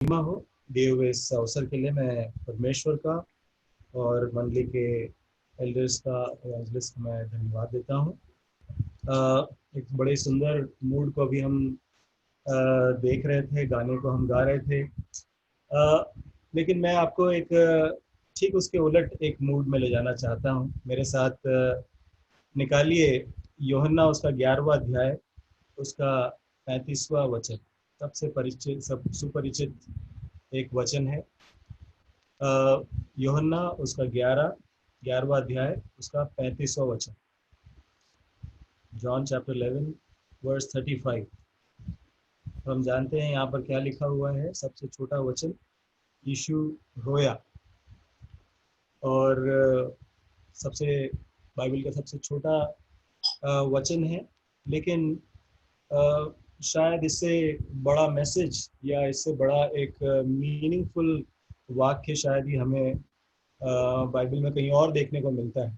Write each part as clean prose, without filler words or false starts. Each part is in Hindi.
महिमा हो दिए हुए इस अवसर के लिए मैं परमेश्वर का और मंडली के एल्डर्स का, एवेंजलिस्ट का मैं धन्यवाद देता हूँ। एक बड़े सुंदर मूड को अभी हम देख रहे थे, गाने को हम गा रहे थे, लेकिन मैं आपको एक ठीक उसके उलट एक मूड में ले जाना चाहता हूँ। मेरे साथ निकालिए यूहन्ना उसका 11वां अध्याय, उसका 35वां वचन। सबसे परिचित, सब सुपरिचित एक वचन है। यूहन्ना उसका 11वां अध्याय, उसका 35वां वचन। John chapter 11 verse 35। तो हम जानते हैं यहाँ पर क्या लिखा हुआ है। सबसे छोटा वचन, यीशु रोया। और सबसे बाइबल का सबसे छोटा वचन है, लेकिन शायद इससे बड़ा मैसेज या इससे बड़ा एक मीनिंगफुल वाक्य शायद ही हमें बाइबल में कहीं और देखने को मिलता है।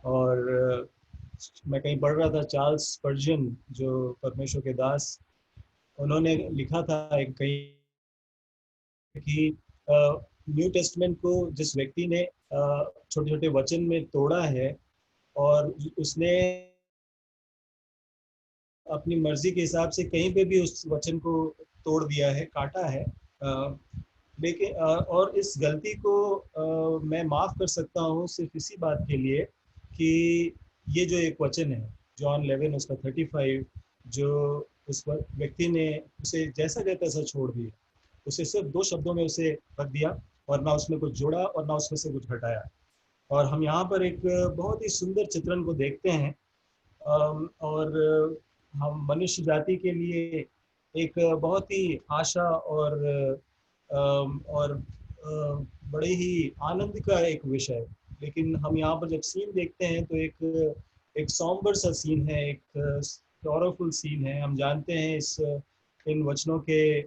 और मैं कहीं पढ़ रहा था, चार्ल्स स्पर्जन जो परमेश्वर के दास, उन्होंने लिखा था एक कहीं कि न्यू टेस्टमेंट को जिस व्यक्ति ने छोटे छोटे वचन में तोड़ा है और उसने अपनी मर्जी के हिसाब से कहीं पे भी उस वचन को तोड़ दिया है, काटा है, लेकिन और इस गलती को मैं माफ कर सकता हूँ सिर्फ इसी बात के लिए कि ये जो एक वचन है जॉन 11 उसका 35, जो उस व्यक्ति ने उसे जैसा कहता तैसा छोड़ दिया, उसे सिर्फ 2 शब्दों में उसे रख दिया और ना उसमें कुछ जोड़ा और ना उसमें से कुछ हटाया। और हम यहाँ पर एक बहुत ही सुंदर चित्रण को देखते हैं। और हम मनुष्य जाति के लिए एक बहुत ही आशा और बड़े ही आनंद का एक विषय। लेकिन हम यहाँ पर जब सीन देखते हैं तो एक सॉम्बर सा सीन है, एक सॉरोफुल सीन है। हम जानते हैं इन वचनों के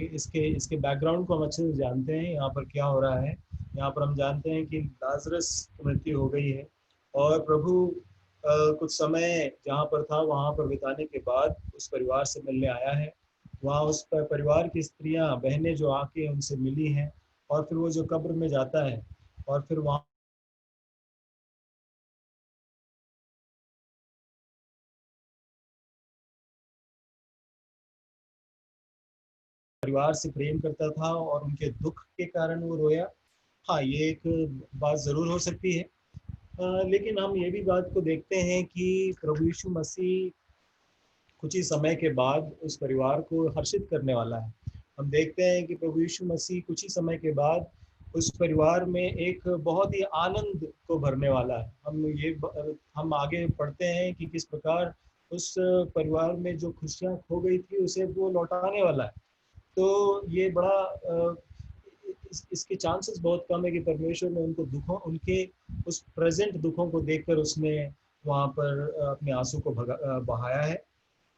इसके इसके बैकग्राउंड को हम अच्छे से जानते हैं। यहाँ पर क्या हो रहा है, यहाँ पर हम जानते हैं कि लाजरस की मृत्यु हो गई है और प्रभु कुछ समय जहाँ पर था वहाँ पर बिताने के बाद उस परिवार से मिलने आया है। वहाँ उस परिवार की स्त्रियां बहनें जो आके उनसे मिली हैं, और फिर वो जो कब्र में जाता है और फिर वहाँ परिवार से प्रेम करता था और उनके दुख के कारण वो रोया। हाँ, ये एक बात ज़रूर हो सकती है। लेकिन हम ये भी बात को देखते हैं कि प्रभु यीशु मसीह कुछ ही समय के बाद उस परिवार को हर्षित करने वाला है। हम देखते हैं कि प्रभु यीशु मसीह कुछ ही समय के बाद उस परिवार में एक बहुत ही आनंद को भरने वाला है। हम आगे पढ़ते हैं कि किस प्रकार उस परिवार में जो खुशियां खो गई थी उसे वो लौटाने वाला है। तो ये बड़ा इसके चांसेस बहुत कम है कि परमेश्वर ने उनको दुखों, उनके उस प्रेजेंट दुखों को देखकर उसने वहाँ पर अपने आंसू को बहाया है।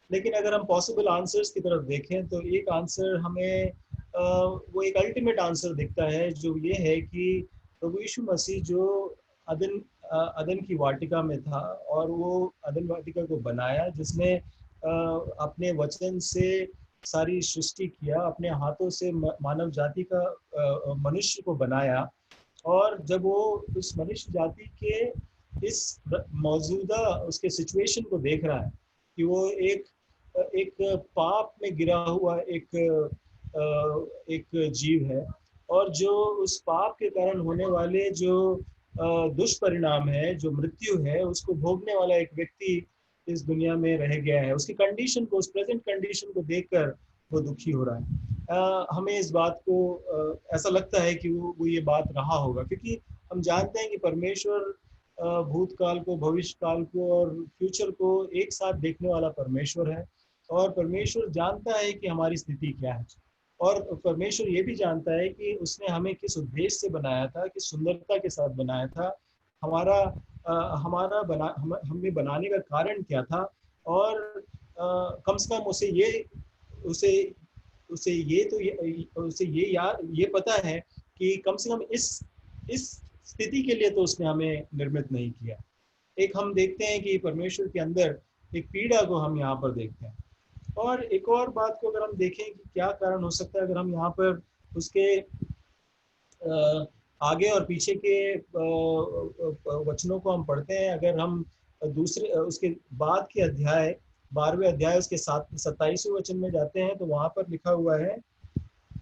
लेकिन अगर हम पॉसिबल आंसर्स की तरफ देखें तो एक आंसर हमें वो एक अल्टीमेट आंसर दिखता है, जो ये है कि प्रभु यीशु मसीह जो अदन की वाटिका में था और वो अदन वाटिका को बनाया, जिसने अपने वचन से सारी सृष्टि किया, अपने हाथों से मानव जाति का मनुष्य को बनाया। और जब वो उस मनुष्य जाति के इस मौजूदा उसके सिचुएशन को देख रहा है कि वो एक एक पाप में गिरा हुआ एक जीव है, और जो उस पाप के कारण होने वाले जो दुष्परिणाम है, जो मृत्यु है, उसको भोगने वाला एक व्यक्ति इस दुनिया में रह गया है। उसकी कंडीशन को, उस प्रेजेंट कंडीशन को देखकर वो दुखी हो रहा है। हमें इस बात को ऐसा लगता है कि वो ये बात रहा होगा, क्योंकि हम जानते हैं कि परमेश्वर भूतकाल को, भविष्य काल को और फ्यूचर को एक साथ देखने वाला परमेश्वर है। और परमेश्वर जानता है कि हमारी स्थिति क्या है, और परमेश्वर ये भी जानता है कि उसने हमें किस उद्देश्य से बनाया था, किस सुंदरता के साथ बनाया था, हमारा हमें बनाने का कारण क्या था। और कम से कम उसे उसे ये तो उसे ये पता है कि कम से कम इस स्थिति के लिए तो उसने हमें निर्मित नहीं किया। एक हम देखते हैं कि परमेश्वर के अंदर एक पीड़ा को हम यहाँ पर देखते हैं। और एक और बात को अगर हम देखें कि क्या कारण हो सकता है, अगर हम यहाँ पर उसके आगे और पीछे के वचनों को हम पढ़ते हैं, अगर हम दूसरे उसके बाद के अध्याय 12वें अध्याय उसके 27वें वचन में जाते हैं, तो वहाँ पर लिखा हुआ है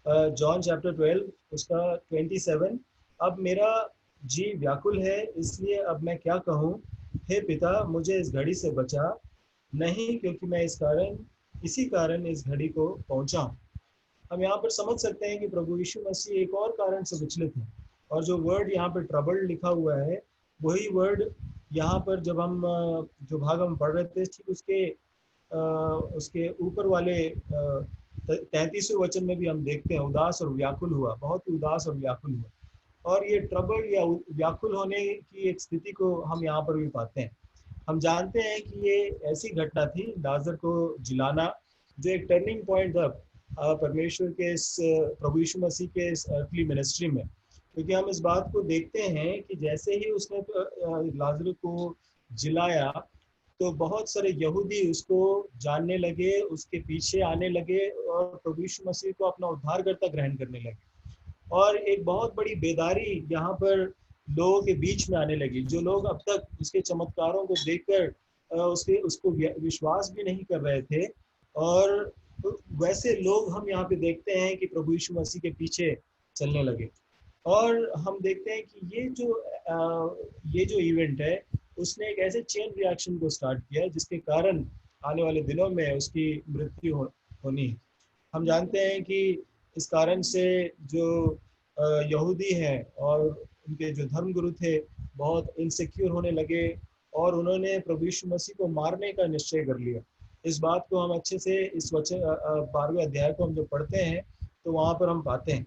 जॉन चैप्टर 12 उसका 27, अब मेरा जी व्याकुल है, इसलिए अब मैं क्या कहूँ, हे पिता मुझे इस घड़ी से बचा, नहीं क्योंकि मैं इसी कारण इस घड़ी को पहुंचा हूँ। हम यहाँ पर समझ सकते हैं कि प्रभु यीशु मसीह एक और कारण से विचलित हैं, और जो वर्ड यहाँ पर ट्रबल्ड लिखा हुआ है वही वर्ड यहाँ पर जब हम जो भाग हम पढ़ रहे थे ठीक उसके ऊपर वाले 33वें वचन में भी हम देखते हैं, उदास और व्याकुल हुआ, बहुत ही उदास और व्याकुल हुआ। और ये ट्रबल या व्याकुल होने की एक स्थिति को हम यहाँ पर भी पाते हैं। हम जानते हैं कि ये ऐसी घटना थी, लाजर को जिलाना, जो एक टर्निंग पॉइंट था परमेश्वर के इस प्रभु यीशु मसीह के इस अर्थली मिनिस्ट्री में। क्योंकि हम इस बात को देखते हैं कि जैसे ही उसने लाजर को जिलाया, तो बहुत सारे यहूदी उसको जानने लगे, उसके पीछे आने लगे और प्रभु यीशु मसीह को अपना उद्धारकर्ता ग्रहण करने लगे। और एक बहुत बड़ी बेदारी यहाँ पर लोगों के बीच में आने लगी। जो लोग अब तक उसके चमत्कारों को देखकर उसको विश्वास भी नहीं कर रहे थे, और वैसे लोग हम यहाँ पे देखते हैं कि प्रभु यीशु मसीह के पीछे चलने लगे। और हम देखते हैं कि ये जो इवेंट है उसने एक ऐसे चेन रिएक्शन को स्टार्ट किया जिसके कारण आने वाले दिनों में उसकी मृत्यु होनी है। हम जानते हैं कि इस कारण से जो यहूदी हैं और उनके जो धर्मगुरु थे बहुत इनसिक्योर होने लगे, और उन्होंने प्रभु यीशु मसीह को मारने का निश्चय कर लिया। इस बात को हम अच्छे से इस वचन 12वें अध्याय को हम जब पढ़ते हैं तो वहाँ पर हम पाते हैं,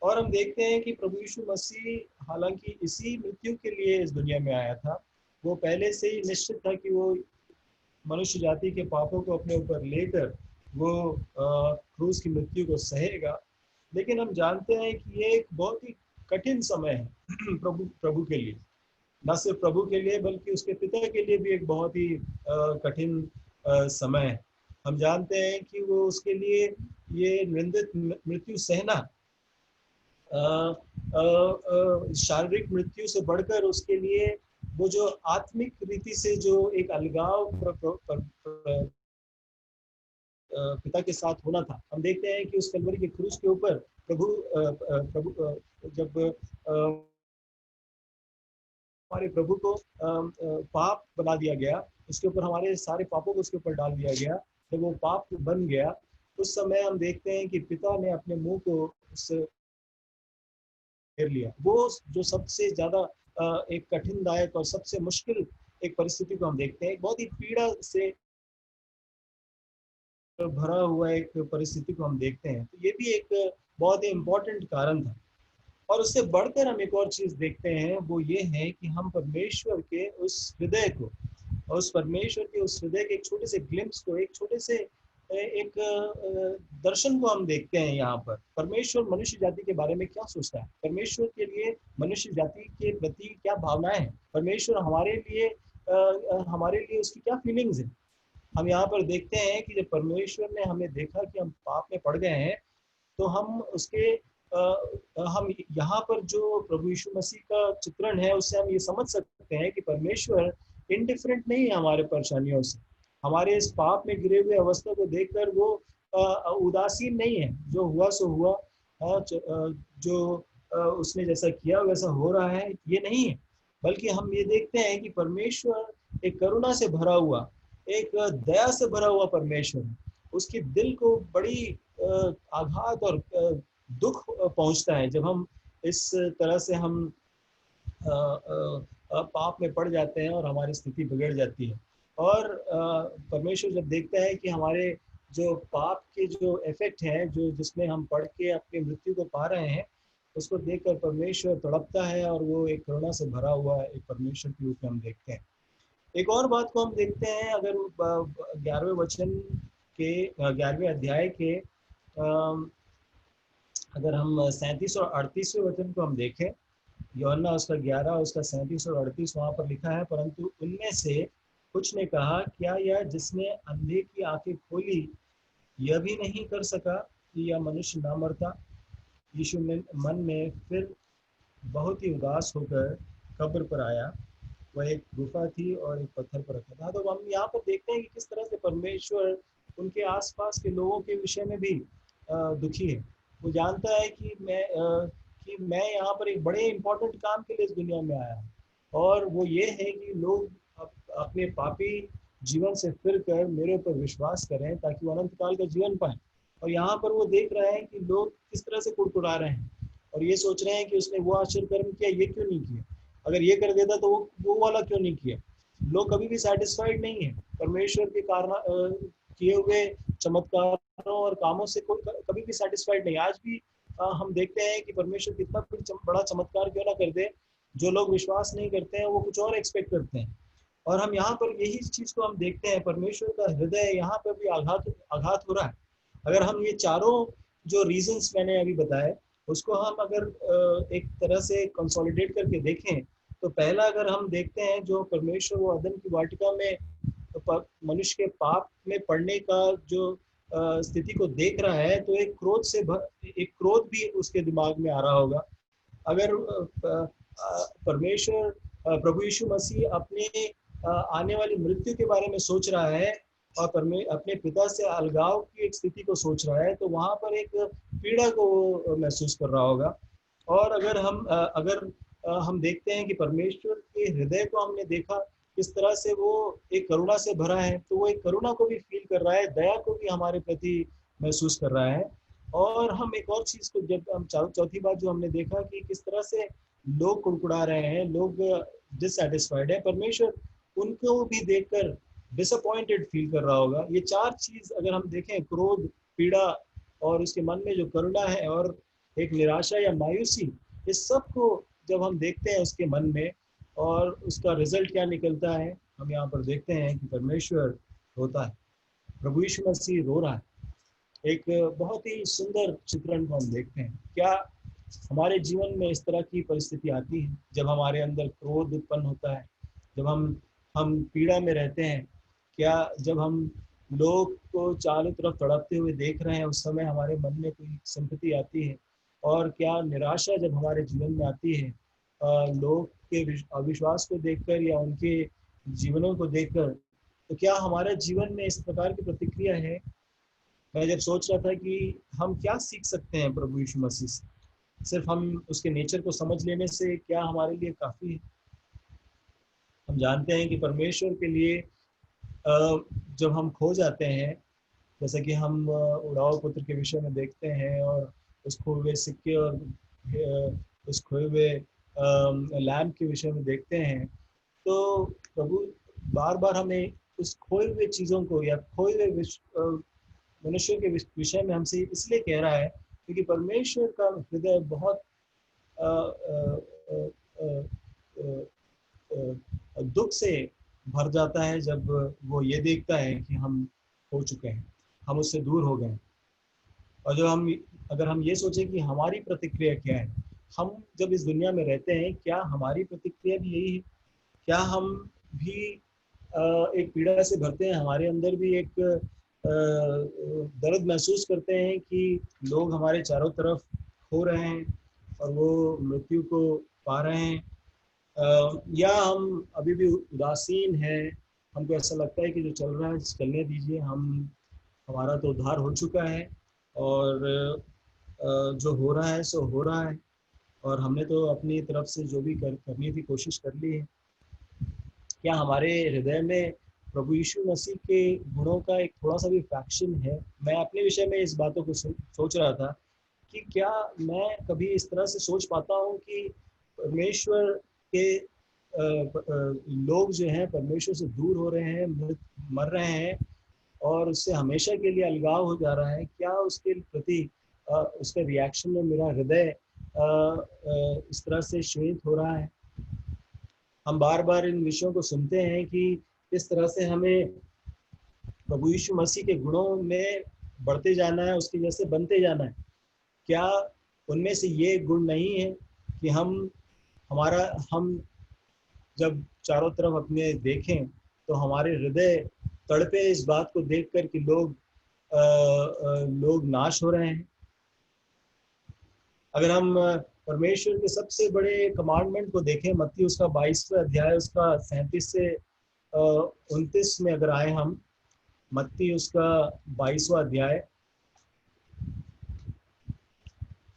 और हम देखते हैं कि प्रभु यीशु मसीह हालांकि इसी मृत्यु के लिए इस दुनिया में आया था। वो पहले से ही निश्चित था कि वो मनुष्य जाति के पापों को अपने ऊपर लेकर वो क्रूस की मृत्यु को सहेगा। लेकिन हम जानते हैं कि ये एक बहुत ही कठिन समय है प्रभु के लिए, न सिर्फ प्रभु के लिए बल्कि उसके पिता के लिए भी एक बहुत ही कठिन समय है। हम जानते हैं कि वो उसके लिए ये निंदित मृत्यु सहना शारीरिक मृत्यु से बढ़कर उसके लिए वो जो आत्मिक रीति से जो एक अलगाव पिता के साथ होना था। हम देखते हैं कि उस कलवरी के क्रूस के ऊपर प्रभु जब हमारे प्रभु को पाप बना दिया गया, उसके ऊपर हमारे सारे पापों को उसके ऊपर डाल दिया गया, जब वो पाप बन गया उस समय हम देखते हैं कि पिता ने अपने मुंह को उससे घेर लिया। वो जो सबसे ज्यादा एक कठिनदायक और सबसे मुश्किल एक परिस्थिति को हम देखते हैं, बहुत ही पीड़ा से भरा हुआ एक परिस्थिति को हम देखते हैं। तो ये भी एक बहुत ही इम्पोर्टेंट कारण था। और उससे बढ़कर हम एक और चीज देखते हैं, वो ये है कि हम परमेश्वर के उस हृदय को, और उस परमेश्वर के उस हृदय के एक छोटे से ग्लिम्स को, एक छोटे से एक दर्शन को हम देखते हैं। यहाँ पर परमेश्वर मनुष्य जाति के बारे में क्या सोचता है, परमेश्वर के लिए मनुष्य जाति के प्रति क्या भावनाएं हैं, परमेश्वर हमारे लिए उसकी क्या फीलिंग्स है। हम यहाँ पर देखते हैं कि जब परमेश्वर ने हमें देखा कि हम पाप में पड़ गए हैं, तो हम यहाँ पर जो प्रभु यीशु मसीह का चित्रण है उससे हम ये समझ सकते हैं कि परमेश्वर इनडिफरेंट नहीं है हमारे परेशानियों से। हमारे इस पाप में गिरे हुए अवस्था को देखकर वो उदासीन नहीं है। जो हुआ सो हुआ, जो उसने जैसा किया वैसा हो रहा है, ये नहीं है। बल्कि हम ये देखते हैं कि परमेश्वर एक करुणा से भरा हुआ, एक दया से भरा हुआ परमेश्वर है। उसके दिल को बड़ी आघात और दुख पहुंचता है जब हम इस तरह से हम पाप में पड़ जाते हैं और हमारी स्थिति बिगड़ जाती है। और परमेश्वर जब देखता है कि हमारे जो पाप के जो इफेक्ट हैं, जो जिसमें हम पढ़ के अपनी मृत्यु को पा रहे हैं, उसको देखकर परमेश्वर तड़पता है, और वो एक करुणा से भरा हुआ एक परमेश्वर के रूप में हम देखते हैं। एक और बात को हम देखते हैं, अगर 11वें वचन के 11वें अध्याय के अगर हम 37 और 38वें वचन को हम देखें, यूहन्ना उसका 11 उसका 37 और 38 वहाँ पर लिखा है, परंतु उनमें से कुछ ने कहा, क्या यह जिसने अंधे की आंखें खोली यह भी नहीं कर सका कि यह मनुष्य ना मरता। यीशु ने मन में फिर बहुत ही उदास होकर कब्र पर आया। वह एक गुफा थी और एक पत्थर पर रखा था। तो हम यहाँ पर देखते हैं कि किस तरह से परमेश्वर उनके आसपास के लोगों के विषय में भी दुखी है। वो जानता है कि मैं यहाँ पर एक बड़े इंपॉर्टेंट काम के लिए इस दुनिया में आया हूँ, और वो ये है कि लोग अपने पापी जीवन से फिर कर मेरे ऊपर विश्वास करें ताकि वो अनंत काल का जीवन पाए। और यहाँ पर वो देख रहे हैं कि लोग किस तरह से कुड़कुड़ा रहे हैं और ये सोच रहे हैं कि उसने वो आश्चर्य कर्म किया, ये क्यों नहीं किया, अगर ये कर देता तो वो वाला क्यों नहीं किया। लोग कभी भी सेटिस्फाइड नहीं है परमेश्वर के कारण किए हुए चमत्कारों और कामों से। कोई कभी भी सेटिस्फाइड नहीं। आज भी हम देखते हैं कि परमेश्वर कितना बड़ा चमत्कार क्यों ना कर दे, जो लोग विश्वास नहीं करते हैं वो कुछ और एक्सपेक्ट करते हैं। और हम यहाँ पर यही चीज को हम देखते हैं, परमेश्वर का हृदय यहाँ पर भी आघात आघात हो रहा है। अगर हम ये चारों जो रीजंस मैंने अभी बताए उसको हम अगर एक तरह से कंसोलिडेट करके देखें, तो पहला अगर हम देखते हैं जो परमेश्वर वो अदन की वाटिका में मनुष्य के पाप में पड़ने का जो स्थिति को देख रहा है, तो एक क्रोध भी उसके दिमाग में आ रहा होगा। अगर परमेश्वर प्रभु यीशु मसीह अपने आने वाली मृत्यु के बारे में सोच रहा है और अपने पिता से अलगाव की एक स्थिति को सोच रहा है, तो वहां पर एक पीड़ा को महसूस कर रहा होगा। और अगर हम देखते हैं कि परमेश्वर के हृदय को हमने देखा किस तरह से वो एक करुणा से भरा है, तो वो एक करुणा को भी फील कर रहा है, दया को भी हमारे प्रति महसूस कर रहा है। और हम एक और चीज को जब हम चौथी बात जो हमने देखा कि किस तरह से लोग कुड़कुड़ा रहे हैं, लोग डिससेटिस्फाइड है, परमेश्वर उनको भी देखकर डिसअपॉइंटेड फील कर रहा होगा। ये चार चीज अगर हम देखें, क्रोध, पीड़ा और उसके मन में जो करुणा है और एक निराशा या मायूसी, इस सब को जब हम देखते हैं उसके मन में और उसका रिजल्ट क्या निकलता है, हम यहाँ पर देखते हैं कि परमेश्वर रोता है, प्रभु यीशु मसीह रो रहा है। एक बहुत ही सुंदर चित्रण को हम देखते हैं। क्या हमारे जीवन में इस तरह की परिस्थिति आती है जब हमारे अंदर क्रोध उत्पन्न होता है, जब हम पीड़ा में रहते हैं? क्या जब हम लोग को चारों तरफ तड़पते हुए देख रहे हैं उस समय हमारे मन में कोई सिंपैथी आती है? और क्या निराशा जब हमारे जीवन में आती है लोग के अविश्वास को देखकर या उनके जीवनों को देखकर, तो क्या हमारे जीवन में इस प्रकार की प्रतिक्रिया है? मैं जब सोच रहा था कि हम क्या सीख सकते हैं प्रभु यीशु मसीह से, सिर्फ हम उसके नेचर को समझ लेने से क्या हमारे लिए काफ़ी है? हम जानते हैं कि परमेश्वर के लिए जब हम खो जाते हैं, जैसे कि हम उड़ाव पुत्र के विषय में देखते हैं और उस खोए हुए सिक्के और उस खोए हुए लैम्प के विषय में देखते हैं, तो प्रभु बार बार हमें उस खोए हुए चीज़ों को या खोए हुए मनुष्यों के विषय में हमसे इसलिए कह रहा है क्योंकि परमेश्वर का हृदय बहुत अ, अ, अ, अ, अ, दुख से भर जाता है जब वो ये देखता है कि हम हो चुके हैं, हम उससे दूर हो गए। और जो हम अगर हम ये सोचें कि हमारी प्रतिक्रिया क्या है, हम जब इस दुनिया में रहते हैं क्या हमारी प्रतिक्रिया भी यही है? क्या हम भी एक पीड़ा से भरते हैं, हमारे अंदर भी एक दर्द महसूस करते हैं कि लोग हमारे चारों तरफ खो रहे हैं और वो मृत्यु को पा रहे हैं? या हम अभी भी उदासीन हैं, हमको ऐसा लगता है कि जो चल रहा है चलने दीजिए, हमारा तो उद्धार हो चुका है और जो हो रहा है सो हो रहा है और हमने तो अपनी तरफ से जो भी करनी थी कोशिश कर ली है। क्या हमारे हृदय में प्रभु यीशु मसीह के गुणों का एक थोड़ा सा भी फ्रैक्शन है? मैं अपने विषय में इस बातों को सोच रहा था कि क्या मैं कभी इस तरह से सोच पाता हूँ कि परमेश्वर के लोग जो हैं परमेश्वर से दूर हो रहे हैं, मर रहे हैं और उससे हमेशा के लिए अलगाव हो जा रहा है? क्या उसके प्रति उसके रिएक्शन में मेरा हृदय इस तरह से श्वेत हो रहा है? हम बार बार इन विषयों को सुनते हैं कि किस तरह से हमें प्रभु यीशु मसीह के गुणों में बढ़ते जाना है, उसके जैसे बनते जाना है। क्या उनमें से ये गुण नहीं है कि हम जब चारों तरफ अपने देखें तो हमारे हृदय तड़पे इस बात को देखकर कि लोग लोग नाश हो रहे हैं। अगर हम परमेश्वर के सबसे बड़े कमांडमेंट को देखें, मत्ती उसका 22वां अध्याय उसका 37 से 29 में अगर आए हम, मत्ती उसका 22वां अध्याय,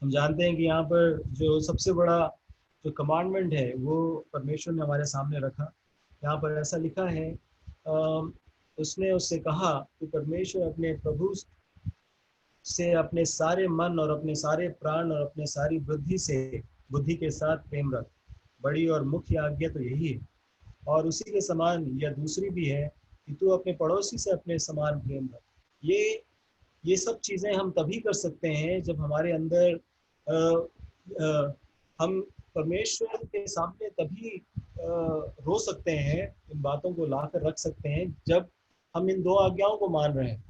हम जानते हैं कि यहाँ पर जो सबसे बड़ा जो कमांडमेंट है वो परमेश्वर ने हमारे सामने रखा। यहाँ पर ऐसा लिखा है, उसने उससे कहा कि परमेश्वर अपने प्रभु से अपने सारे मन और अपने सारे प्राण और अपने सारी बुद्धि के साथ प्रेम रख। बड़ी और मुख्य आज्ञा तो यही है, और उसी के समान यह दूसरी भी है कि तू अपने पड़ोसी से अपने समान प्रेम रख। ये सब चीज़ें हम तभी कर सकते हैं जब हमारे अंदर हम परमेश्वर के सामने तभी रो सकते हैं, इन बातों को लाकर रख सकते हैं जब हम इन दो आज्ञाओं को मान रहे हैं।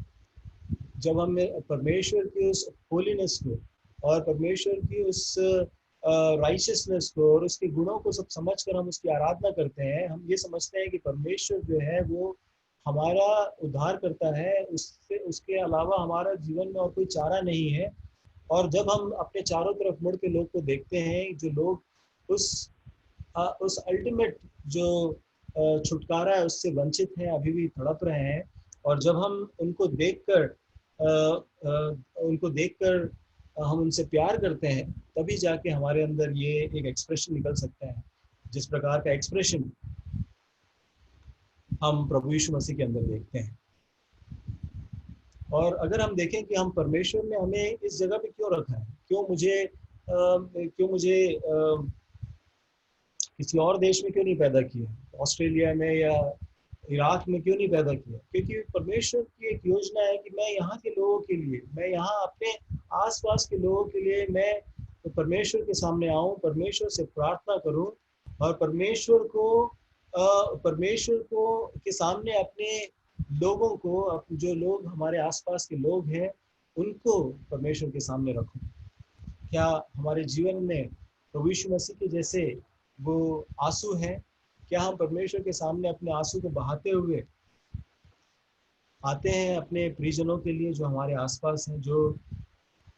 जब हम परमेश्वर की उस होलीनेस को और परमेश्वर की उस राइचियसनेस को और उसके गुणों को सब समझकर हम उसकी आराधना करते हैं, हम ये समझते हैं कि परमेश्वर जो है वो हमारा उद्धार करता है, उससे उसके अलावा हमारा जीवन में और कोई चारा नहीं है। और जब हम अपने चारों तरफ मुड़ के लोग को देखते हैं, जो लोग उस अल्टीमेट जो छुटकारा है उससे वंचित हैं, अभी भी तड़प रहे हैं, और जब हम उनको देखकर हम उनसे प्यार करते हैं, तभी जाके हमारे अंदर ये एक एक्सप्रेशन निकल सकता है, जिस प्रकार का एक्सप्रेशन हम प्रभु यीशु मसीह के अंदर देखते हैं। और अगर हम देखें कि हम परमेश्वर ने हमें इस जगह पे क्यों रखा है, क्यों मुझे किसी और देश में क्यों नहीं पैदा किया, ऑस्ट्रेलिया में या इराक में क्यों नहीं पैदा किया, क्योंकि परमेश्वर की एक योजना है कि मैं यहाँ के लोगों के लिए, मैं यहाँ अपने आसपास के लोगों के लिए मैं तो परमेश्वर के सामने आऊँ, परमेश्वर से प्रार्थना करूँ, और परमेश्वर को के सामने अपने लोगों को, जो लोग हमारे आसपास के लोग हैं, उनको परमेश्वर के सामने रखूं। क्या हमारे जीवन में प्रभु यीशु मसीह के जैसे वो आंसू है? क्या हम परमेश्वर के सामने अपने आंसू को बहाते हुए आते हैं अपने परिजनों के लिए जो हमारे आसपास हैं,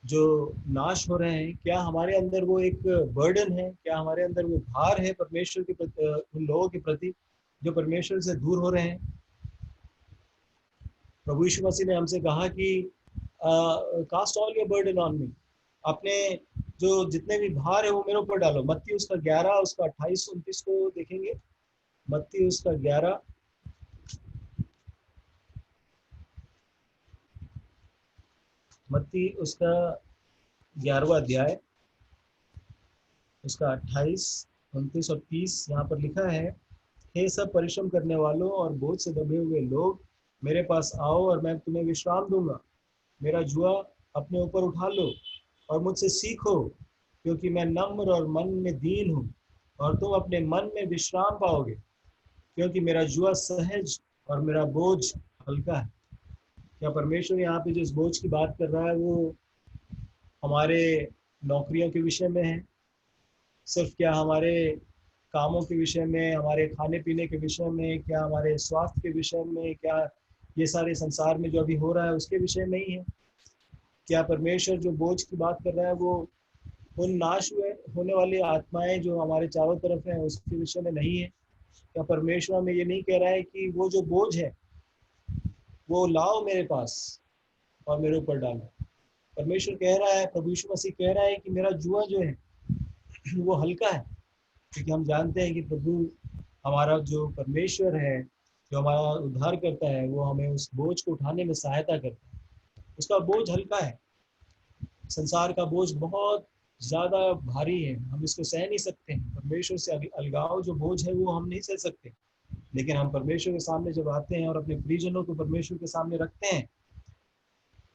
जो नाश हो रहे हैं? क्या हमारे अंदर वो एक बर्डन है, क्या हमारे अंदर वो भार है परमेश्वर के प्रति, उन लोगों के प्रति जो परमेश्वर से दूर हो रहे हैं? प्रभु यीशु मसीह ने हमसे कहा कि cast all your burden on me, अपने जो जितने भी भार है वो मेरे ऊपर डालो। मत्ती उसका 11 उसका 28-29 को देखेंगे। मत्ती उसका 11 मत्ती उसका 11वां अध्याय उसका 28-29 और 30 यहाँ पर लिखा है, हे सब परिश्रम करने वालों और बोझ से दबे हुए लोग, मेरे पास आओ और मैं तुम्हें विश्राम दूंगा। मेरा जुआ अपने ऊपर उठा लो और मुझसे सीखो, क्योंकि मैं नम्र और मन में दीन हूँ, और तुम अपने मन में विश्राम पाओगे, क्योंकि मेरा जुआ सहज और मेरा बोझ हल्का है। क्या परमेश्वर यहाँ पे जिस बोझ की बात कर रहा है वो हमारे नौकरियों के विषय में है, सिर्फ क्या हमारे कामों के विषय में, हमारे खाने पीने के विषय में, क्या हमारे स्वास्थ्य के विषय में, क्या ये सारे संसार में जो अभी हो रहा है उसके विषय में ही है? क्या परमेश्वर जो बोझ की बात कर रहा है वो उन नाश होने वाली आत्माएं जो हमारे चारों तरफ हैं उसके विषय में नहीं है? क्या परमेश्वर हमें ये नहीं कह रहा है कि वो जो बोझ है वो लाओ मेरे पास और मेरे ऊपर डालो? परमेश्वर कह रहा है, प्रभु यीशु मसीह कह रहा है कि मेरा जुआ जो है वो हल्का है, क्योंकि हम जानते हैं कि प्रभु हमारा जो परमेश्वर है, जो हमारा उद्धार करता है, वो हमें उस बोझ को उठाने में सहायता करता है। उसका बोझ हल्का है। संसार का बोझ बहुत ज्यादा भारी है, हम इसको सह नहीं सकते हैं। परमेश्वर से अलगाव जो बोझ है वो हम नहीं सह सकते, लेकिन हम परमेश्वर के सामने जब आते हैं और अपने परिजनों को परमेश्वर के सामने रखते हैं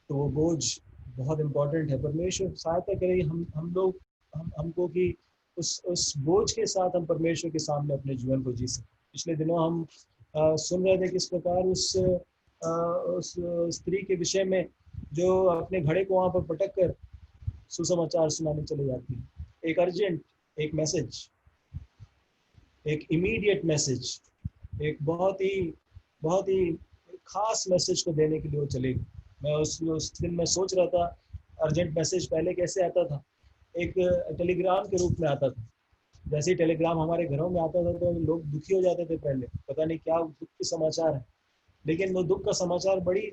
तो वो बोझ बहुत इम्पोर्टेंट है। परमेश्वर सहायता करे हम लोग हमको कि उस बोझ के साथ हम परमेश्वर के सामने अपने जीवन को जी सकें। पिछले दिनों हम सुन रहे थे किस प्रकार उस स्त्री के विषय में जो अपने घड़े को वहां पर पटक कर सुसमाचार सुनाने चले जाती है। एक अर्जेंट, एक मैसेज, एक इमीडिएट मैसेज, एक बहुत ही खास मैसेज को देने के लिए वो चलेगी। मैं उस दिन मैं सोच रहा था, अर्जेंट मैसेज पहले कैसे आता था, एक टेलीग्राम के रूप में आता था। जैसे ही टेलीग्राम हमारे घरों में आता था तो लोग दुखी हो जाते थे, पहले पता नहीं क्या दुख के समाचार है, लेकिन वो दुख का समाचार बड़ी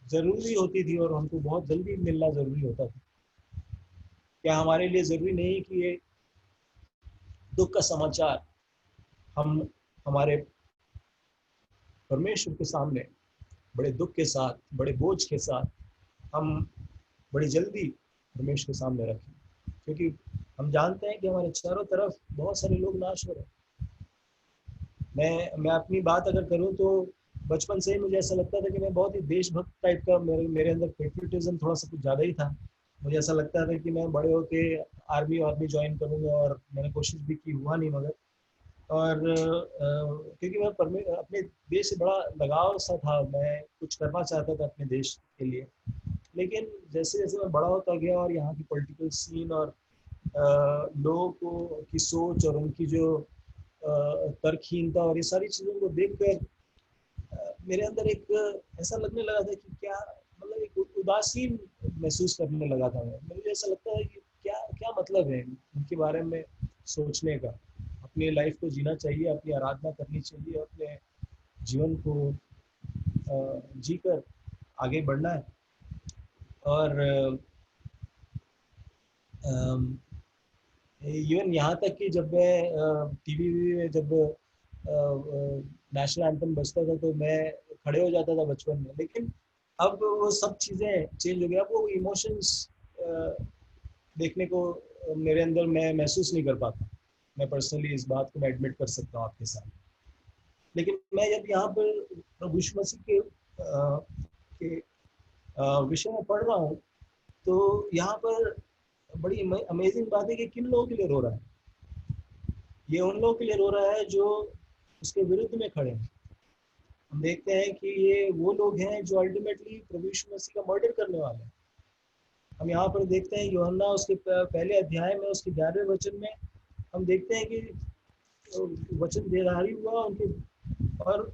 ज़रूरी होती थी और हमको बहुत जल्दी मिलना ज़रूरी होता था। क्या हमारे लिए ज़रूरी नहीं कि ये दुख का समाचार हम हमारे परमेश्वर के सामने बड़े दुख के साथ, बड़े बोझ के साथ हम बड़ी जल्दी परमेश्वर के सामने रखें, क्योंकि हम जानते हैं कि हमारे चारों तरफ बहुत सारे लोग नाश हो रहे हैं। मैं अपनी बात अगर करूं तो बचपन से ही मुझे ऐसा लगता था कि मैं बहुत ही देशभक्त टाइप का, मेरे अंदर पेट्रियटिज्म थोड़ा सा कुछ ज़्यादा ही था। मुझे ऐसा लगता था कि मैं बड़े होके आर्मी आर्मी ज्वाइन करूंगा, और मैंने कोशिश भी की, हुआ नहीं मगर। और क्योंकि मैं अपने देश से बड़ा लगाव सा था, मैं कुछ करना चाहता था अपने देश के लिए। लेकिन जैसे जैसे मैं बड़ा होता गया और यहाँ की पॉलिटिकल सीन और लोगों को की सोच और उनकी जो तर्कहीनता और ये सारी चीज़ों को देखकर मेरे अंदर एक ऐसा लगने लगा था कि क्या, मतलब एक उदासीन महसूस करने लगा था मैं। मुझे ऐसा लगता है कि क्या क्या मतलब है उनके बारे में सोचने का। अपनी लाइफ को जीना चाहिए, अपनी आराधना करनी चाहिए, अपने जीवन को जीकर आगे बढ़ना है। और इवन यहाँ तक कि जब मैं टीवी में जब नेशनल एंथम बजता था तो मैं खड़े हो जाता था बचपन में, लेकिन अब वो सब चीज़ें चेंज हो गया। अब वो इमोशंस देखने को मेरे अंदर मैं महसूस नहीं कर पाता। मैं पर्सनली इस बात को मैं एडमिट कर सकता हूँ आपके साथ। लेकिन मैं जब यहाँ पर प्रभु यीशु मसीह के विषय में पढ़ रहा हूँ, तो यहाँ पर बड़ी अमेजिंग बात है कि किन लोगों के लिए रो रहा है। ये उन लोगों के लिए रो रहा है जो उसके विरुद्ध में खड़े हैं। हम देखते हैं कि ये वो लोग हैं जो अल्टीमेटली प्रभु यीशु मसीह का मर्डर करने वाले हैं। हम यहाँ पर देखते हैं यूहन्ना उसके पहले अध्याय में उसके 11वें वचन में हम देखते हैं कि वचन देरहारी हुआ उनके, और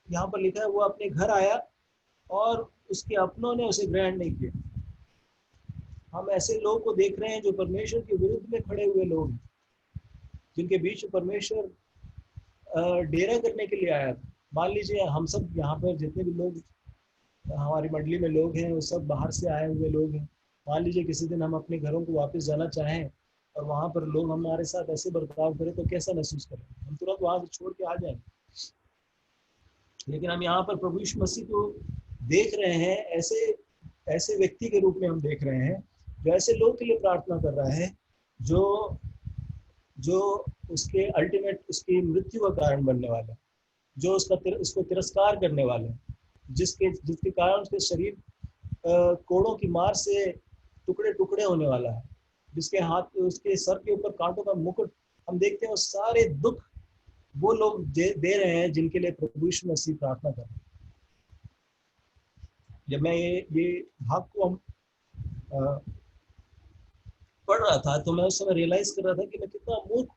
यहाँ पर लिखा है वो अपने घर आया और उसके अपनों ने उसे ग्रहण नहीं किया। हम ऐसे लोग को देख रहे हैं जो परमेश्वर के विरुद्ध में खड़े हुए लोग, जिनके बीच परमेश्वर डेरा करने के लिए आया था। मान लीजिए हम सब यहाँ पर जितने भी लोग हमारी मंडली में लोग हैं वो सब बाहर से आए हुए लोग हैं। मान लीजिए किसी दिन हम अपने घरों को वापस जाना चाहें और वहाँ पर लोग हमारे साथ ऐसे बर्ताव करें तो कैसा महसूस करें? हम तुरंत वहाँ से छोड़ के आ जाएंगे। लेकिन हम यहाँ पर प्रभु यीशु मसीह को देख रहे हैं, ऐसे ऐसे व्यक्ति के रूप में हम देख रहे हैं जो ऐसे लोग के लिए प्रार्थना कर रहा है जो जो उसके अल्टीमेट उसकी मृत्यु का कारण बनने वाले, जो उसको तिरस्कार करने वाले, जिसके जिसके कारण उसके शरीर कोड़ों की मार से टुकड़े टुकड़े होने वाला है, जिसके हाथ उसके सर के ऊपर कांटों का मुकुट। हम देखते हैं वो सारे दुख वो लोग दे रहे हैं जिनके लिए प्रभु यीशु मसीह प्रार्थना कर रहे हैं। जब मैं ये भाग को हम पढ़ रहा था तो मैं उस समय रियलाइज कर रहा था कि मैं कितना मूर्ख,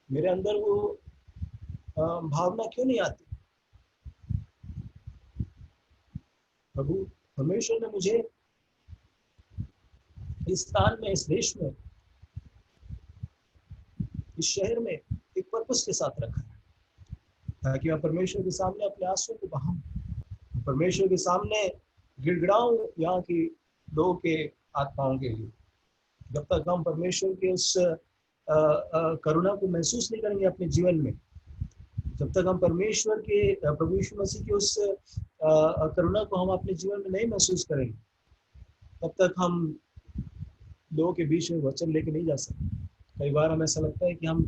मेरे अंदर वो भावना क्यों नहीं आती। प्रभु परमेश्वर ने मुझे इस स्थान में, इस देश में, इस शहर में एक पर्पस के साथ रखा है, ताकि मैं परमेश्वर के सामने अपने आंसुओं को बहाऊं, परमेश्वर के सामने गिड़गिड़ाऊं यहाँ की लोगों के आत्माओं के लिए। जब तक हम परमेश्वर के उस करुणा को महसूस नहीं करेंगे अपने जीवन में, जब तक हम परमेश्वर के प्रभु यीशु मसीह की उस करुणा को हम अपने जीवन में नहीं महसूस करेंगे, तब तक हम लोगों के बीच में वचन लेके नहीं जा सकते। कई बार हमें ऐसा लगता है कि हम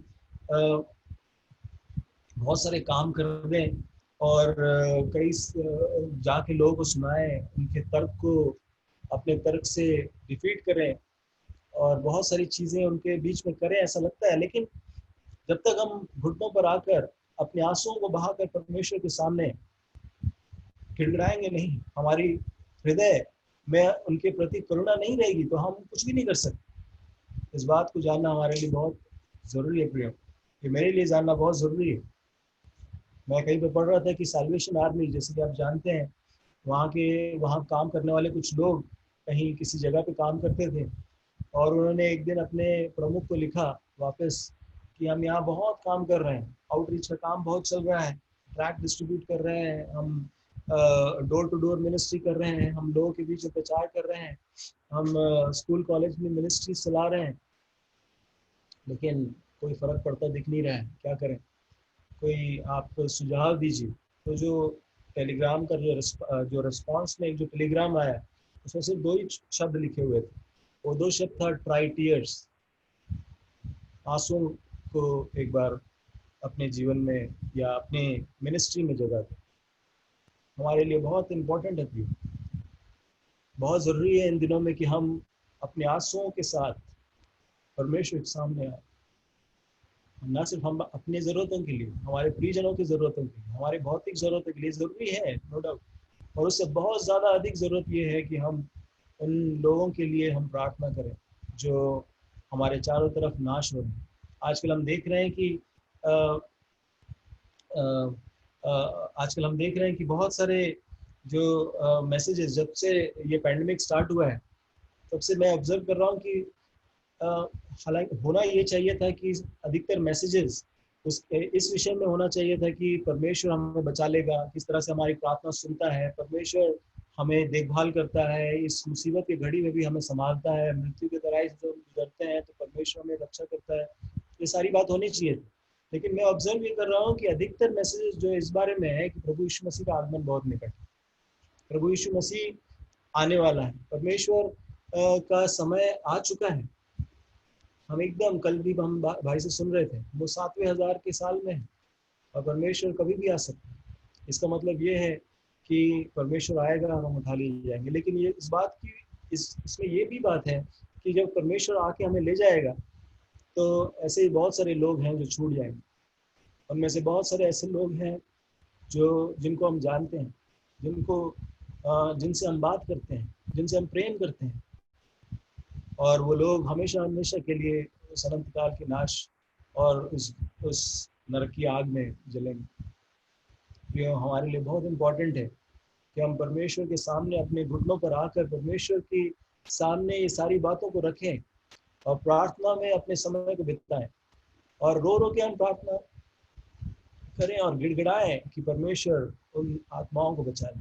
बहुत सारे काम कर दें और कई जाके लोगों को सुनाएं, उनके तर्क को अपने तर्क से डिफीट करें और बहुत सारी चीज़ें उनके बीच में करें, ऐसा लगता है। लेकिन जब तक हम घुटनों पर आकर अपने आंसुओं को बहाकर परमेश्वर के सामने गिड़गिड़ाएंगे नहीं, हमारी हृदय में उनके प्रति करुणा नहीं रहेगी, तो हम कुछ भी नहीं कर सकते। इस बात को जानना हमारे लिए बहुत ज़रूरी है प्रिय, ये मेरे लिए जानना बहुत ज़रूरी है। मैं कहीं पर पढ़ रहा था कि साल्वेशन आर्मी, जैसे कि आप जानते हैं, वहाँ काम करने वाले कुछ लोग कहीं किसी जगह पे काम करते थे, और उन्होंने एक दिन अपने प्रमुख को लिखा वापस कि हम यहाँ बहुत काम कर रहे हैं, आउटरीच का काम बहुत चल रहा है, ट्रैक डिस्ट्रीब्यूट कर रहे हैं हम, डोर टू डोर मिनिस्ट्री कर रहे हैं, हम लोगों के बीच में प्रचार कर रहे हैं, हम स्कूल कॉलेज में मिनिस्ट्री चला रहे हैं, लेकिन कोई फर्क पड़ता दिख नहीं रहा है, क्या करें? कोई आप सुझाव दीजिए। तो जो टेलीग्राम का जो रिस्पांस में एक जो टेलीग्राम आया, उसमें सिर्फ दो ही शब्द लिखे हुए थे। वो दो शब्द था ट्राई टीयर्स, आंसुओं को एक बार अपने जीवन में या अपने मिनिस्ट्री में जगह दें। हमारे लिए बहुत इम्पोर्टेंट है प्रिय, बहुत ज़रूरी है इन दिनों में कि हम अपने आंसुओं के साथ परमेश्वर के सामने आए। न सिर्फ हम अपनी ज़रूरतों के लिए, हमारे प्रियजनों की ज़रूरतों के लिए, हमारी भौतिक ज़रूरतों के लिए ज़रूरी है, नो डाउट, और उससे बहुत ज़्यादा अधिक ज़रूरत ये है कि हम उन लोगों के लिए हम प्रार्थना करें जो हमारे चारों तरफ नाश हो रहे हैं। आजकल हम देख रहे हैं कि अ, अ, आजकल हम देख रहे हैं कि बहुत सारे जो मैसेजेस, जब से ये पैंडमिक स्टार्ट हुआ है तब से मैं ऑब्जर्व कर रहा हूँ कि हालांकि होना ये चाहिए था कि अधिकतर मैसेजेस इस विषय में होना चाहिए था कि परमेश्वर हमें बचा लेगा, किस तरह से हमारी प्रार्थना सुनता है, परमेश्वर हमें देखभाल करता है, इस मुसीबत की घड़ी में भी हमें संभालता है, मृत्यु की तराई से जब गुजरते हैं तो परमेश्वर हमें रक्षा करता है। ये सारी बात होनी चाहिए थी, लेकिन मैं ऑब्जर्व ये कर रहा हूँ कि अधिकतर मैसेजेस जो इस बारे में है कि प्रभु यीशु मसीह का आगमन बहुत निकट है, प्रभु यीशु मसीह आने वाला है, परमेश्वर का समय आ चुका है। हम एकदम कल भी हम भाई से सुन रहे थे, वो 7वें हजार के साल में है और परमेश्वर कभी भी आ सकता है। इसका मतलब ये है कि परमेश्वर आएगा और हम उठा लिए जाएंगे, लेकिन ये इस बात की इसमें ये भी बात है कि जब परमेश्वर आके हमें ले जाएगा तो ऐसे ही बहुत सारे लोग हैं जो छूट जाएंगे। उनमें से बहुत सारे ऐसे लोग हैं जो जिनको हम जानते हैं, जिनसे हम बात करते हैं, जिनसे हम प्रेम करते हैं, और वो लोग हमेशा हमेशा के लिए उस अनंत काल के नाश और उस नरक की आग में जलेंगे। ये हमारे लिए बहुत इम्पोर्टेंट है कि हम परमेश्वर के सामने अपने घुटनों पर आकर परमेश्वर के सामने ये सारी बातों को रखें और प्रार्थना में अपने समय को बिताएं, और रो रो के हम प्रार्थना करें और गिड़गिड़ाएं कि परमेश्वर उन आत्माओं को बचा ले,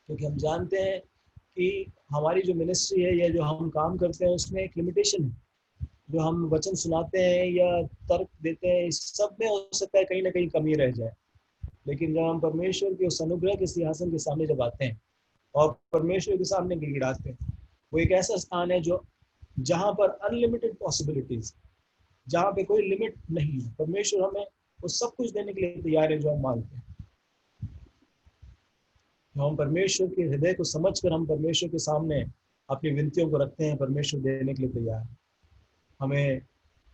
क्योंकि हम जानते हैं कि हमारी जो मिनिस्ट्री है या जो हम काम करते हैं उसमें एक लिमिटेशन है। जो हम वचन सुनाते हैं या तर्क देते हैं, इस सब में हो सकता है कहीं ना कहीं कमी रह जाए, लेकिन जब हम परमेश्वर के उस अनुग्रह के सिंहासन के सामने जब आते हैं और परमेश्वर के सामने गिड़गिड़ाते हैं, वो एक ऐसा स्थान है जो जहाँ पर अनलिमिटेड पॉसिबिलिटीज, जहाँ पे कोई लिमिट नहीं है। परमेश्वर हमें वो सब कुछ देने के लिए तैयार है जो हम मांगते हैं। हम परमेश्वर के हृदय को समझकर हम परमेश्वर के सामने अपनी विनतियों को रखते हैं, परमेश्वर देने के लिए तैयार है। हमें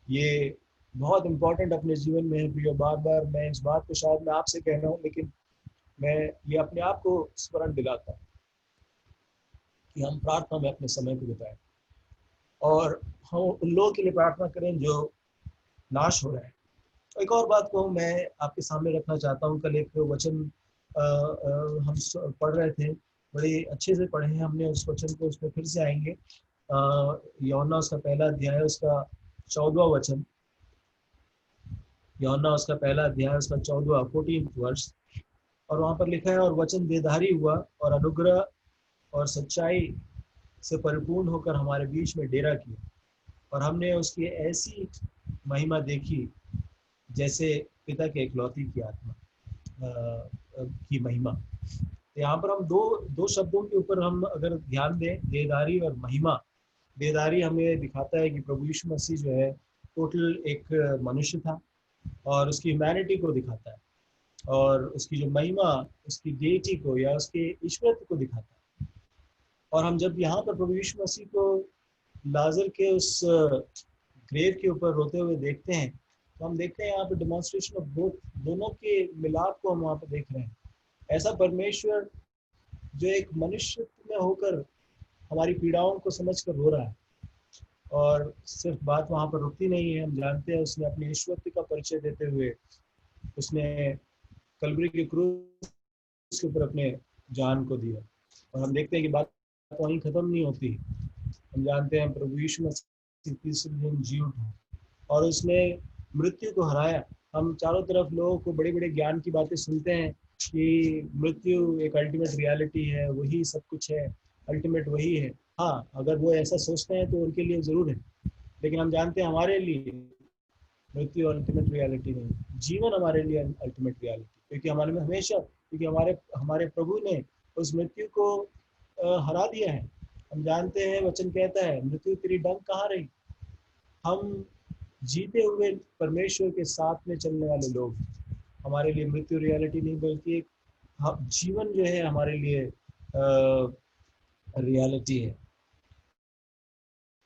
ये बहुत इम्पोर्टेंट अपने जीवन में है प्रियो। बार बार मैं इस बात को शायद मैं आपसे कह रहा हूँ, लेकिन मैं ये अपने आप को स्मरण दिलाता हूँ कि हम प्रार्थना में अपने समय को बिताएं और हम उन लोगों के लिए प्रार्थना करें जो नाश हो रहे हैं। एक और बात को मैं आपके सामने रखना चाहता हूँ। कल एक वचन हम पढ़ रहे थे, बड़ी अच्छे से पढ़े हैं हमने उस वचन को, उस पर फिर से आएंगे। यूहन्ना उसका पहला अध्याय उसका 14वां वचन, यूहन्ना उसका पहला अध्याय उसका 14वां 14th वर्ष, और वहाँ पर लिखा है, और वचन देहधारी हुआ और अनुग्रह और सच्चाई से परिपूर्ण होकर हमारे बीच में डेरा किया, और हमने उसकी ऐसी महिमा देखी जैसे पिता के इकलौती की आत्मा की महिमा। तो यहाँ पर हम दो दो शब्दों के ऊपर हम अगर ध्यान दें, देदारी और महिमा। देदारी हमें दिखाता है कि प्रभु यीशु मसीह जो है टोटल एक मनुष्य था और उसकी ह्यूमैनिटी को दिखाता है, और उसकी जो महिमा उसकी डेटी को या उसके ईश्वरत्व को दिखाता है। और हम जब यहाँ पर प्रभु यीशु मसीह को लाजर के उस ग्रेव के ऊपर रोते हुए देखते हैं, तो हम देखते हैं यहाँ पर डेमोन्स्ट्रेशन ऑफ बोथ, दोनों के मिलाप को हम वहाँ पर देख रहे हैं। ऐसा परमेश्वर जो एक मनुष्य में होकर हमारी पीड़ाओं को समझकर रो रहा है, और सिर्फ बात वहाँ पर रुकती नहीं है। हम जानते हैं उसने अपने ईश्वरत्व का परिचय देते हुए उसने कलवरी के क्रूस के ऊपर अपने जान को दिया। और हम देखते हैं कि बात वहीं खत्म नहीं होती। हम जानते हैं प्रभु यीशु मसीह तीसरे दिन जी उठा और उसने मृत्यु को हराया। हम चारों तरफ लोगों को बड़े बड़े ज्ञान की बातें सुनते हैं कि मृत्यु एक अल्टीमेट रियलिटी है, वही सब कुछ है, अल्टीमेट वही है। हाँ, अगर वो ऐसा सोचते हैं तो उनके लिए ज़रूर है, लेकिन हम जानते हैं हमारे लिए मृत्यु अल्टीमेट रियलिटी नहीं, जीवन हमारे लिए अल्टीमेट रियलिटी। क्योंकि हमारे में हमेशा, क्योंकि हमारे हमारे प्रभु ने उस मृत्यु को हरा दिया है। हम जानते हैं, वचन कहता है, मृत्यु तेरी डंक कहाँ रही। हम जीते हुए परमेश्वर के साथ में चलने वाले लोग, हमारे लिए मृत्यु रियलिटी नहीं बल्कि एक जीवन जो है हमारे लिए रियलिटी है।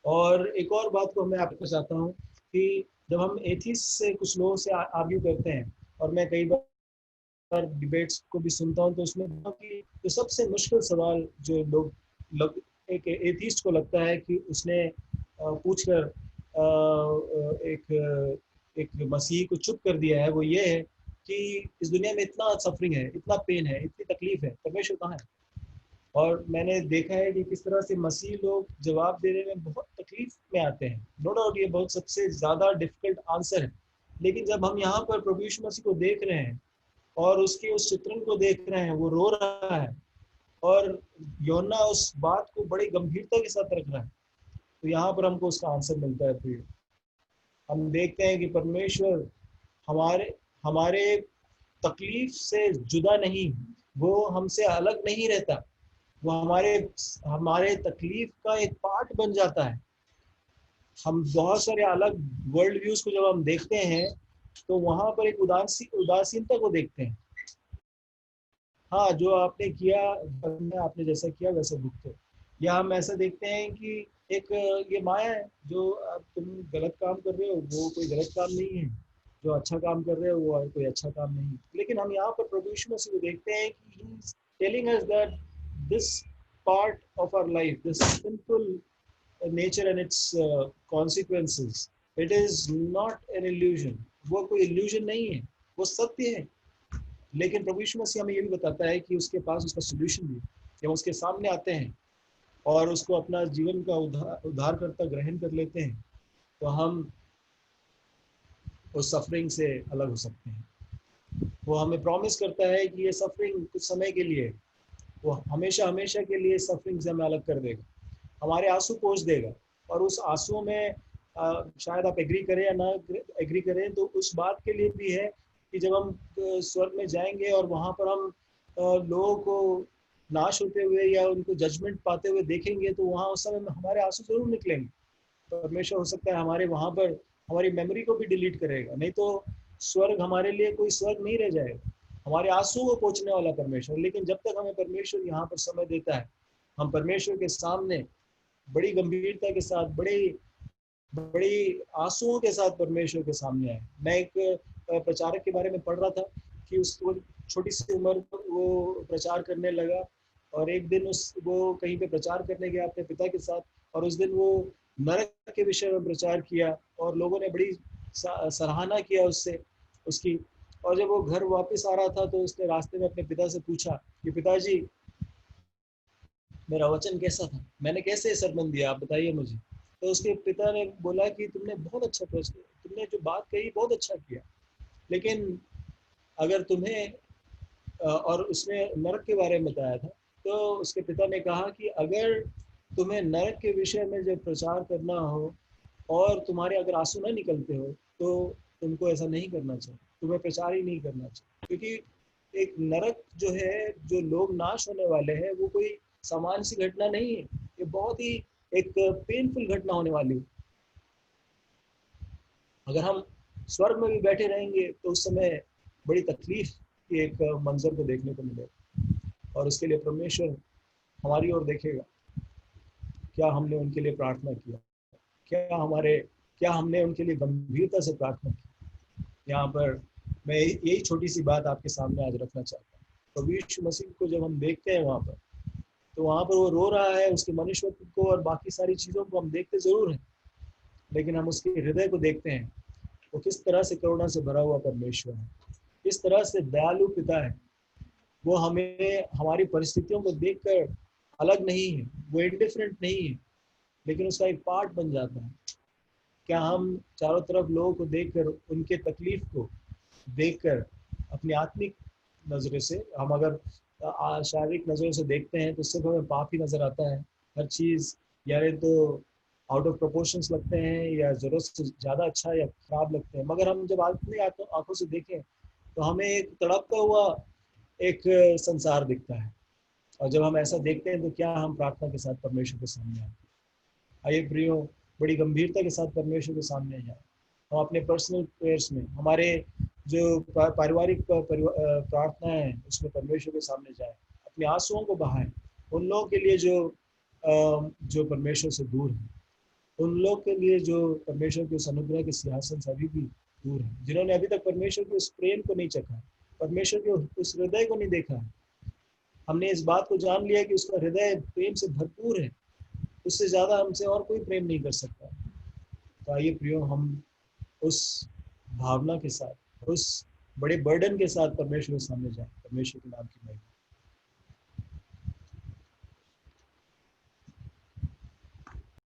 और एक और बात को मैं आपको चाहता हूँ कि जब हम एथिस्ट से कुछ लोगों से आर्ग्यू करते हैं, और मैं कई बार डिबेट्स को भी सुनता हूँ, तो उसमें कि जो सबसे मुश्किल सवाल जो लोग एक एथिस्ट को लगता है कि उसने पूछकर एक एक मसीह को चुप कर दिया है, वो ये है कि इस दुनिया में इतना सफरिंग है, इतना पेन है, इतनी तकलीफ है, परमेश्वर कहाँ है। और मैंने देखा है कि किस तरह से मसीह लोग जवाब देने में बहुत तकलीफ में आते हैं। नो डाउट ये बहुत सबसे ज़्यादा डिफिकल्ट आंसर है, लेकिन जब हम यहाँ पर प्रभु यीशु मसीह को देख रहे हैं और उसके उस चित्रण को देख रहे हैं, वो रो रहा है और यूहन्ना उस बात को बड़ी गंभीरता के साथ रख रहा है, तो यहाँ पर हमको उसका आंसर मिलता है। फिर हम देखते हैं कि परमेश्वर हमारे हमारे तकलीफ से जुदा नहीं, वो हमसे अलग नहीं रहता, वो हमारे हमारे तकलीफ का एक पार्ट बन जाता है। हम बहुत सारे अलग वर्ल्ड व्यूज को जब हम देखते हैं तो वहां पर एक उदासीनता को देखते हैं। हाँ, जो आपने किया, आपने जैसा किया वैसा भुगतो। या हम ऐसा देखते हैं कि एक ये माया है, जो तुम गलत काम कर रहे हो वो कोई गलत काम नहीं है, जो अच्छा काम कर रहे हो वो कोई अच्छा काम नहीं है। लेकिन हम यहाँ पर प्रभु यीशु मसीह को देखते हैं कि he is telling us that this part of our life, this sinful nature and its consequences, it is not an illusion। वो कोई illusion नहीं है, वो सत्य है। लेकिन प्रभु यीशु मसीह हमें ये भी बताता है कि उसके पास उसका सोल्यूशन भी है। जब उसके सामने आते हैं और उसको अपना जीवन का उद्धारकर्ता ग्रहण कर लेते हैं, तो हम उस सफरिंग से अलग हो सकते हैं। वो हमें प्रॉमिस करता है कि ये सफरिंग कुछ समय के लिए, वो हमेशा हमेशा के लिए सफरिंग से हमें अलग कर देगा, हमारे आंसू पोंछ देगा। और उस आंसुओं में शायद आप एग्री करें या ना एग्री करें, तो उस बात के लिए भी है कि जब हम स्वर्ग में जाएंगे और वहाँ पर हम लोगों को नाश होते हुए या उनको जजमेंट पाते हुए देखेंगे, तो वहाँ उस समय हमारे आंसू जरूर निकलेंगे। परमेश्वर हो सकता है हमारे वहाँ पर हमारी मेमोरी को भी डिलीट करेगा, नहीं तो स्वर्ग हमारे लिए कोई स्वर्ग नहीं रह जाएगा, हमारे आंसू को पोंछने वाला परमेश्वर। लेकिन जब तक हमें परमेश्वर यहाँ पर समय देता है, हम परमेश्वर के सामने बड़ी गंभीरता के साथ, बड़ी बड़ी आंसुओं के साथ परमेश्वर के सामने आए। मैं एक प्रचारक के बारे में पढ़ रहा था कि उसको छोटी सी उम्र वो प्रचार करने लगा, और एक दिन वो कहीं पे प्रचार करने गया अपने पिता के साथ, और उस दिन वो नरक के विषय में प्रचार किया और लोगों ने बड़ी सराहना किया उससे उसकी। और जब वो घर वापस आ रहा था तो उसने रास्ते में अपने पिता से पूछा कि पिताजी, मेरा वचन कैसा था, मैंने कैसे सरमन दिया, आप बताइए मुझे। तो उसके पिता ने बोला कि तुमने बहुत अच्छा प्रश्न, तुमने जो बात कही बहुत अच्छा किया, लेकिन अगर तुम्हें और उसने नरक के बारे में बताया था, तो उसके पिता ने कहा कि अगर तुम्हें नरक के विषय में जब प्रचार करना हो और तुम्हारे अगर आंसू न निकलते हो, तो तुमको ऐसा नहीं करना चाहिए, तुम्हें प्रचार ही नहीं करना चाहिए। क्योंकि एक नरक जो है, जो लोग नाश होने वाले हैं, वो कोई सामान्य सी घटना नहीं है, ये बहुत ही एक पेनफुल घटना होने वाली है। अगर हम स्वर्ग में भी बैठे रहेंगे तो उस समय बड़ी तकलीफ के एक मंजर को देखने को मिलेगा, और उसके लिए परमेश्वर हमारी ओर देखेगा। क्या हमने उनके लिए प्रार्थना किया, क्या हमने उनके लिए गंभीरता से प्रार्थना की। यहाँ पर मैं यही छोटी सी बात आपके सामने आज रखना चाहता हूँ। प्रभु यीशु मसीह को जब हम देखते हैं वहाँ पर, तो वहाँ पर वो रो रहा है, उसके मनुष्यत्व को और बाकी सारी चीज़ों को हम देखते जरूर हैं, लेकिन हम उसके हृदय को देखते हैं, वो किस तरह से करुणा से भरा हुआ परमेश्वर है, किस तरह से दयालु पिता है। वो हमें हमारी परिस्थितियों को देखकर अलग नहीं है, वो इंडिफरेंट नहीं है, लेकिन उसका एक पार्ट बन जाता है। क्या हम चारों तरफ लोगों को देखकर, उनके तकलीफ को देखकर, अपनी आत्मिक नजरों से, हम अगर शारीरिक नजरों से देखते हैं तो सिर्फ हमें पाप ही नजर आता है। हर चीज या तो आउट ऑफ प्रोपोर्शंस लगते हैं, या जरूरत से ज्यादा अच्छा या खराब लगते हैं। मगर हम जब अपनी आंखों से देखें तो हमें एक तड़पता हुआ एक संसार दिखता है। और जब हम ऐसा देखते हैं तो क्या हम प्रार्थना के साथ परमेश्वर के सामने आए? आइए प्रियो, बड़ी गंभीरता के साथ परमेश्वर के सामने जाए। हम अपने पर्सनल प्रेयर्स में, हमारे जो पारिवारिक प्रार्थना है उसमें परमेश्वर के सामने जाए, अपने आंसुओं को बहाएं। उन लोगों के लिए जो परमेश्वर से दूर है, उन लोग के लिए जो परमेश्वर के उस अनुग्रह के सिंहासन से अभी भी दूर है, जिन्होंने अभी तक परमेश्वर के उस प्रेम को नहीं चखा, परमेश्वर के उस हृदय को नहीं देखा है। हमने इस बात को जान लिया कि उसका हृदय प्रेम से भरपूर है, उससे ज्यादा हमसे और कोई प्रेम नहीं कर सकता। तो आइए प्रियो, हम उस भावना के साथ, उस बड़े बर्डन के साथ परमेश्वर के सामने जाए। परमेश्वर के नाम की महिमा।